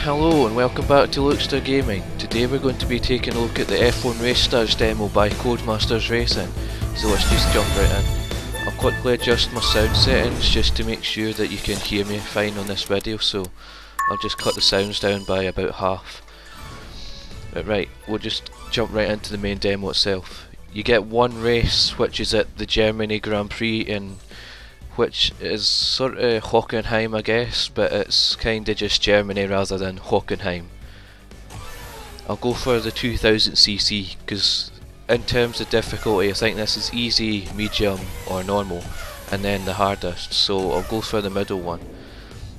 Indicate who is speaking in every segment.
Speaker 1: Hello and welcome back to Slipstream Gaming. Today we're going to be taking a look at the F1 Race Stars demo by Codemasters Racing. So let's just jump right in. I'll quickly adjust my sound settings just to make sure that you can hear me fine on this video, so I'll just cut the sounds down by about half. But right, we'll just jump right into the main demo itself. You get one race, which is at the Germany Grand Prix, which is sort of Hockenheim, I guess, but it's kinda just Germany rather than Hockenheim. I'll go for the 2000cc because in terms of difficulty I think this is easy, medium or normal, and then the hardest, so I'll go for the middle one.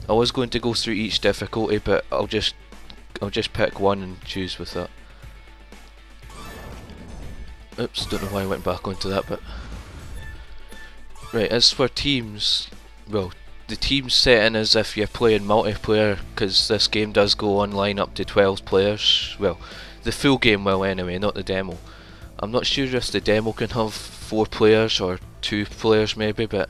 Speaker 1: I was going to go through each difficulty, but I'll just pick one and choose with that. Oops, don't know why I went back onto that bit. Right, as for teams, well, the team setting is if you're playing multiplayer, because this game does go online up to 12 players. Well, the full game will anyway, not the demo. I'm not sure if the demo can have 4 players or 2 players maybe, but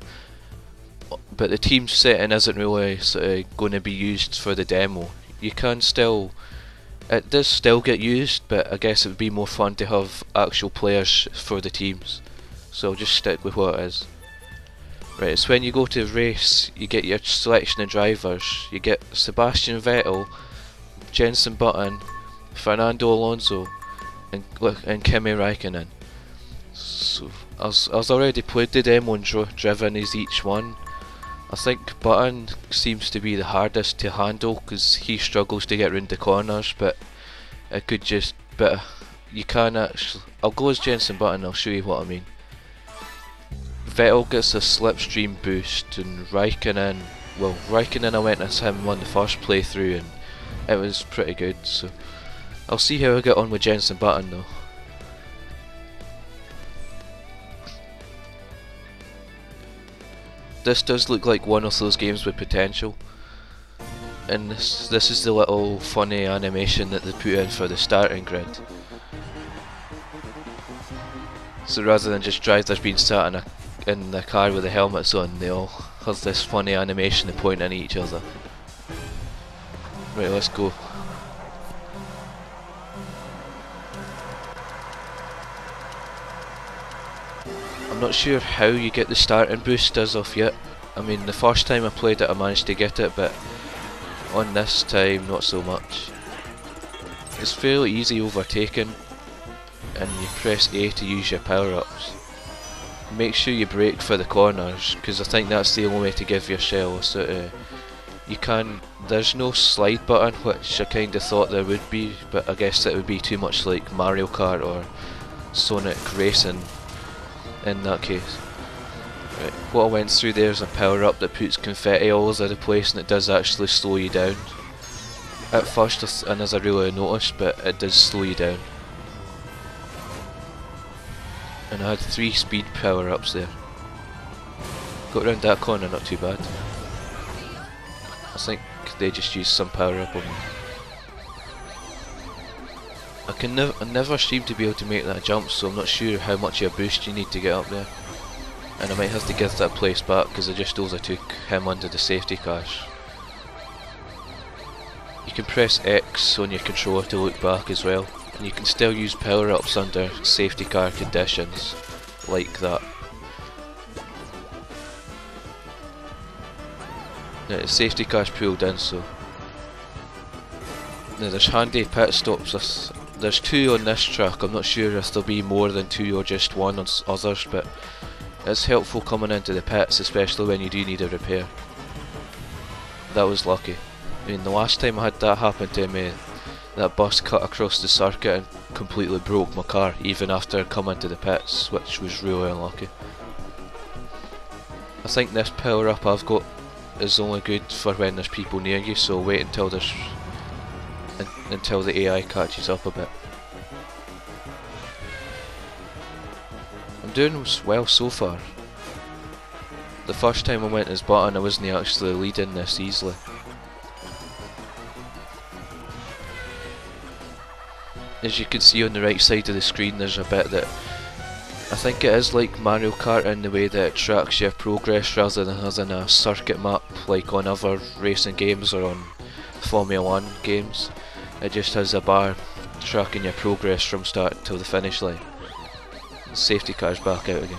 Speaker 1: the team setting isn't really going to be used for the demo. You can still, it does still get used, but I guess it would be more fun to have actual players for the teams. So I'll just stick with what it is. Right, so when you go to race, you get your selection of drivers. You get Sebastian Vettel, Jenson Button, Fernando Alonso, and Kimi Rikknen. So I've already played the demo and driven as each one. I think Button seems to be the hardest to handle because he struggles to get round the corners, but it could just, but you can actually, I'll go as Jenson Button, I'll show you what I mean. Vettel gets a Slipstream Boost, and Rikknen, well, Rikknen I went as him on the first playthrough and it was pretty good, so I'll see how I get on with Jenson Button though. This does look like one of those games with potential, and this is the little funny animation that they put in for the starting grid. So rather than just drivers being sat in the car with the helmets on, they all have this funny animation of pointing at each other. Right, let's go. I'm not sure how you get the starting boost as of yet. I mean, the first time I played it I managed to get it, but on this time not so much. It's fairly easy overtaking, and you press A to use your power-ups. Make sure you brake for the corners, because I think that's the only way to give yourself there's no slide button, which I kinda thought there would be, but I guess it would be too much like Mario Kart or Sonic Racing in that case. Right, what I went through there is a power up that puts confetti all over the place, and it does actually slow you down. At first I never really noticed, but it does slow you down. And I had 3 speed power ups there. Got around that corner not too bad. I think they just used some power up on me. I never seem to be able to make that jump, so I'm not sure how much of a boost you need to get up there. And I might have to give that place back because I just overtook him under the safety cars. You can press X on your controller to look back as well, and you can still use power ups under safety car conditions like that. Now the safety car's pulled in, so now there's handy pit stops. There's 2 on this track. I'm not sure if there'll be more than 2 or just 1 on others, but it's helpful coming into the pits, especially when you do need a repair. That was lucky. I mean, the last time I had that happen to me, that bus cut across the circuit and completely broke my car, even after coming to the pits, which was really unlucky. I think this power up I've got is only good for when there's people near you, so wait until until the AI catches up a bit. I'm doing well so far. The first time I went as Button I wasn't actually leading this easily. As you can see on the right side of the screen, there's a bit that I think it is like Mario Kart in the way that it tracks your progress rather than having a circuit map like on other racing games or on Formula 1 games. It just has a bar tracking your progress from start till the finish line. The safety car's back out again.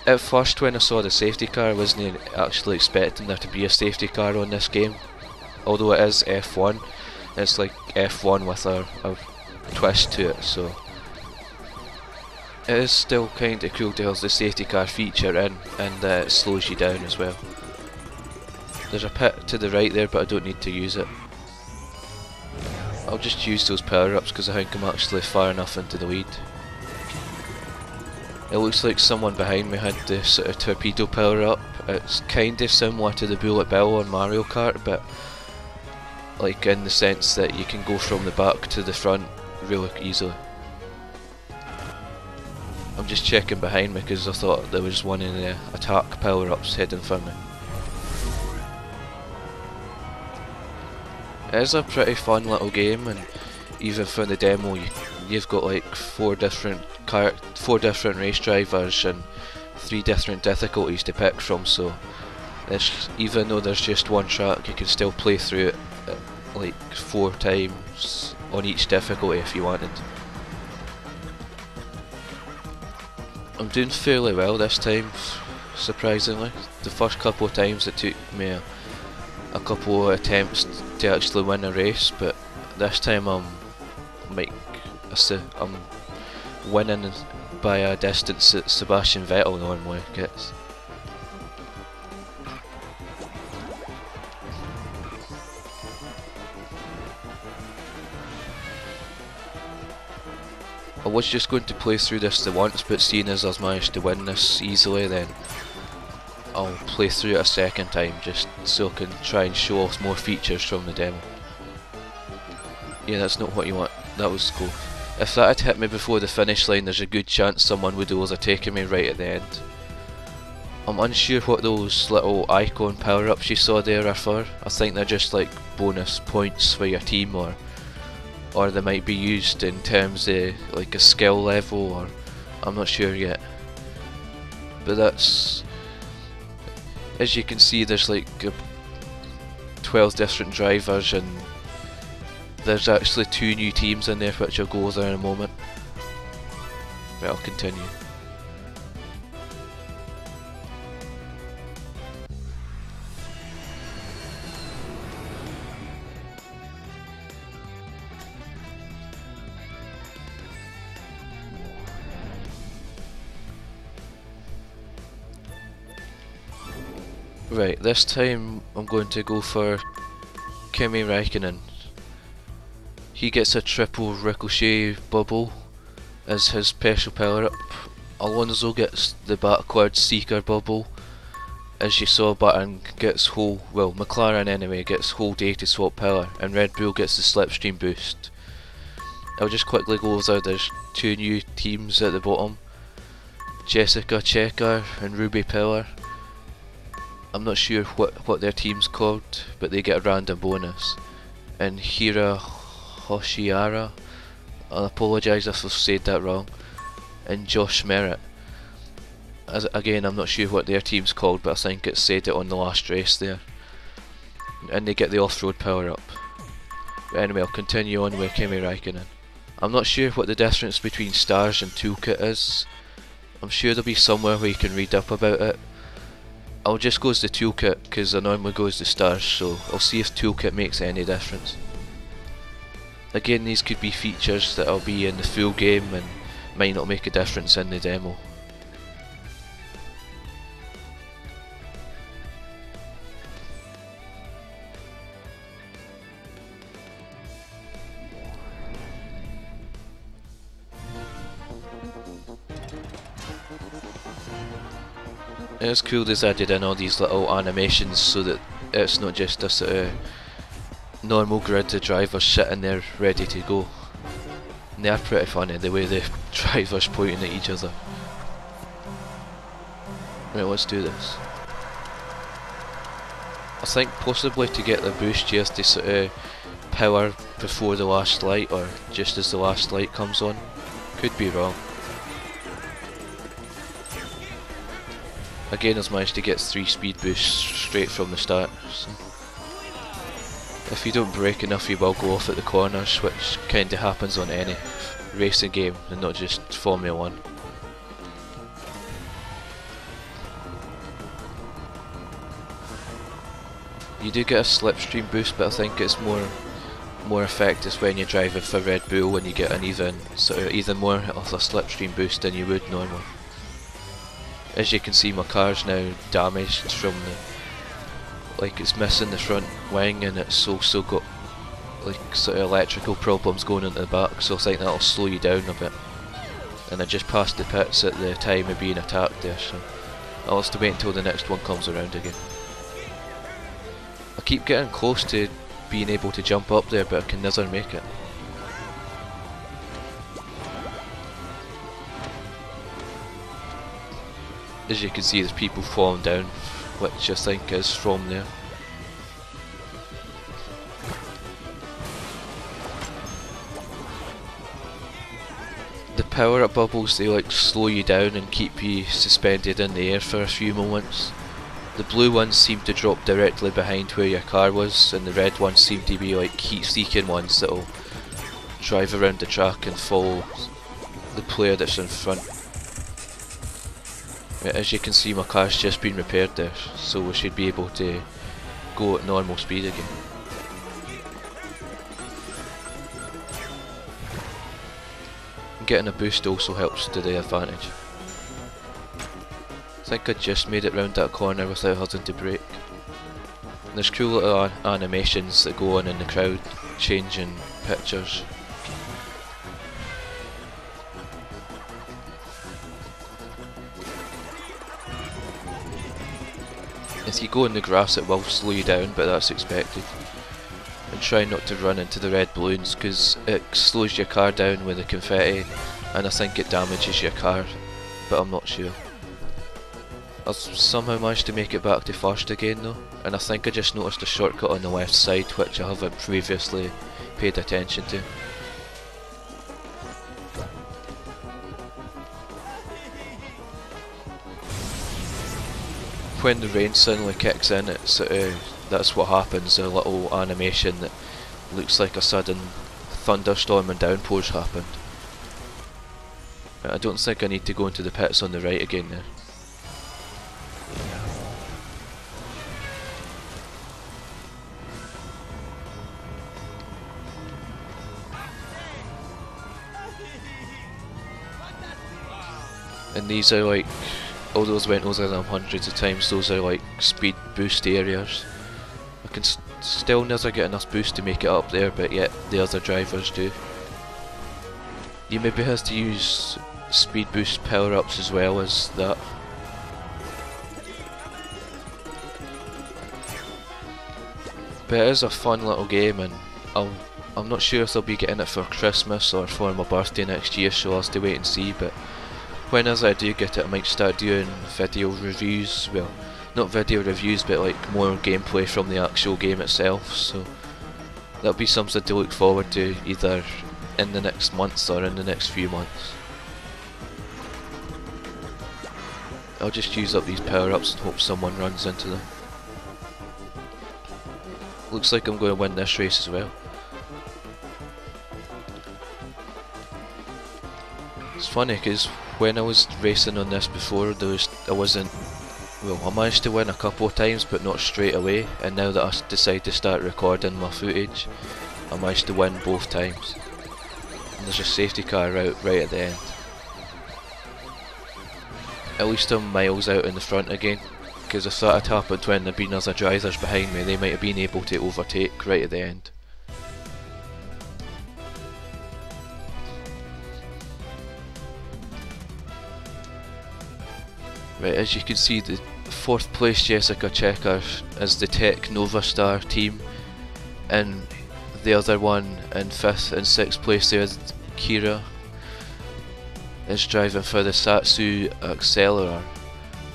Speaker 1: At first when I saw the safety car, I wasn't actually expecting there to be a safety car on this game. Although it is F1, it's like F1 with a twist to it, so it is still kinda cool to have the safety car feature in, and it slows you down as well. There's a pit to the right there, but I don't need to use it. I'll just use those power-ups because I think I'm actually far enough into the lead. It looks like someone behind me had the sort of torpedo power-up. It's kinda similar to the bullet bill on Mario Kart, but like in the sense that you can go from the back to the front really easily. I'm just checking behind me because I thought there was one in the attack power-ups heading for me. It is a pretty fun little game, and even for the demo you've got like four different race drivers and 3 different difficulties to pick from, so even though there's just one track, you can still play through it like 4 times on each difficulty if you wanted. I'm doing fairly well this time, surprisingly. The first couple of times it took me a couple of attempts to actually win a race, but this time I'm winning by a distance that Sebastian Vettel normally gets. I was just going to play through this the once, but seeing as I've managed to win this easily, then I'll play through it a second time just so I can try and show off more features from the demo. Yeah, that's not what you want. That was cool. If that had hit me before the finish line, there's a good chance someone would have overtaken me right at the end. I'm unsure what those little icon power-ups you saw there are for. I think they're just like bonus points for your team, or they might be used in terms of like a skill level, or I'm not sure yet. But that's, as you can see, there's like 12 different drivers, and there's actually 2 new teams in there which I'll go over in a moment. But I'll continue. Right, this time I'm going to go for Kimi Rikknen. He gets a triple ricochet bubble as his special power up. Alonso gets the backwards seeker bubble. As you saw, Button gets McLaren anyway gets whole day to swap power, and Red Bull gets the Slipstream Boost. I'll just quickly go over, there's 2 new teams at the bottom, Jessica Checker and Ruby Power. I'm not sure what their team's called, but they get a random bonus. And Hira Hoshiara, I apologise if I've said that wrong, and Josh Merritt. Again, I'm not sure what their team's called, but I think it said it on the last race there. And they get the off-road power up. But anyway, I'll continue on with Kimi Rikknen. I'm not sure what the difference between stars and toolkit is. I'm sure there'll be somewhere where you can read up about it. I'll just go as the toolkit because I normally go as the stars, so I'll see if toolkit makes any difference. Again, these could be features that will be in the full game and might not make a difference in the demo. It's cool they've added in all these little animations so that it's not just a sort of normal grid of drivers sitting there ready to go. And they are pretty funny, the way the drivers pointing at each other. Right, let's do this. I think possibly to get the boost you have to sort of power before the last light, or just as the last light comes on. Could be wrong. Again, I've managed to get 3 speed boosts straight from the start. So If you don't brake enough you will go off at the corners, which kinda happens on any racing game and not just Formula 1. You do get a Slipstream Boost, but I think it's more effective when you're driving for Red Bull, when you get an even more of a Slipstream Boost than you would normally. As you can see, my car's now damaged from like it's missing the front wing, and it's also got like sort of electrical problems going into the back, so I think that'll slow you down a bit. And I just passed the pits at the time of being attacked there, so I'll have to wait until the next one comes around again. I keep getting close to being able to jump up there, but I can never make it. As you can see, there's people falling down, which I think is from there. The power-up bubbles, they like slow you down and keep you suspended in the air for a few moments. The blue ones seem to drop directly behind where your car was, and the red ones seem to be like heat-seeking ones that'll drive around the track and follow the player that's in front. As you can see, my car's just been repaired there, so we should be able to go at normal speed again. Getting a boost also helps to the advantage. I think I just made it round that corner without having to brake. There's cool little animations that go on in the crowd, changing pictures. If you go in the grass it will slow you down, but that's expected. And try not to run into the red balloons, because it slows your car down with the confetti, and I think it damages your car, but I'm not sure. I've somehow managed to make it back to first again though, and I think I just noticed a shortcut on the left side which I haven't previously paid attention to. When the rain suddenly kicks in, that's what happens, a little animation that looks like a sudden thunderstorm and downpours happened. I don't think I need to go into the pits on the right again there. And these are like, all those went over them hundreds of times, those are like speed boost areas. I can still never get enough boost to make it up there, but yet the other drivers do. You maybe have to use speed boost power ups as well as that. But it is a fun little game, and I'm not sure if I'll be getting it for Christmas or for my birthday next year, so I'll have to wait and see. But whenever I do get it, I might start doing video reviews. Well, not video reviews, but like more gameplay from the actual game itself. So that'll be something to look forward to either in the next month or in the next few months. I'll just use up these power-ups and hope someone runs into them. Looks like I'm going to win this race as well. It's funny because when I was racing on this before, I managed to win a couple of times but not straight away, and now that I decide to start recording my footage, I managed to win both times. And there's a safety car right at the end. At least I'm miles out in the front again, because if that had happened when there'd been other drivers behind me, they might have been able to overtake right at the end. Right, as you can see, the 4th place Jessica Checker is the Tech Nova Star team, and the other one in 5th and 6th place there, Kira, is driving for the Satsu Accelera.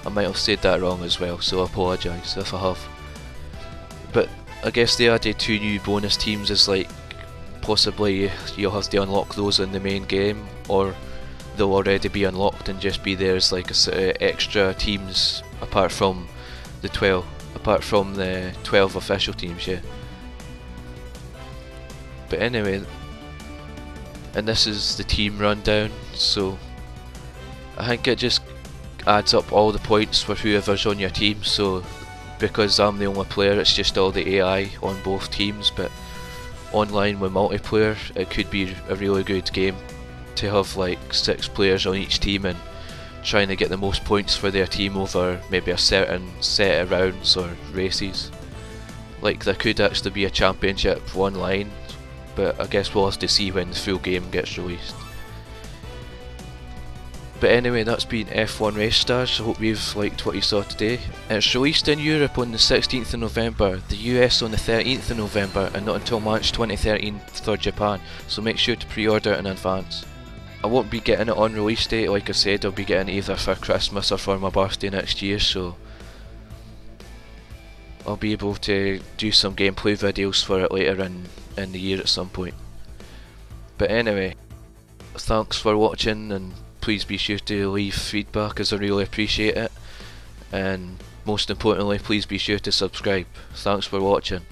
Speaker 1: I might have said that wrong as well, so I apologise if I have. But I guess they added 2 new bonus teams, as like possibly you'll have to unlock those in the main game, or they'll already be unlocked and just be there as like a sort of extra teams apart from the 12 official teams, yeah. But anyway, and this is the team rundown, so I think it just adds up all the points for whoever's on your team. So because I'm the only player, it's just all the AI on both teams, but online with multiplayer it could be a really good game to have like 6 players on each team and trying to get the most points for their team over maybe a certain set of rounds or races. Like there could actually be a championship online, but I guess we'll have to see when the full game gets released. But anyway, that's been F1 Race Stars. I hope you've liked what you saw today. It's released in Europe on the 16th of November, the US on the 13th of November, and not until March 2013 for Japan, so make sure to pre-order it in advance. I won't be getting it on release date, like I said. I'll be getting it either for Christmas or for my birthday next year, so I'll be able to do some gameplay videos for it later in the year at some point. But anyway, thanks for watching, and please be sure to leave feedback as I really appreciate it, and most importantly please be sure to subscribe. Thanks for watching.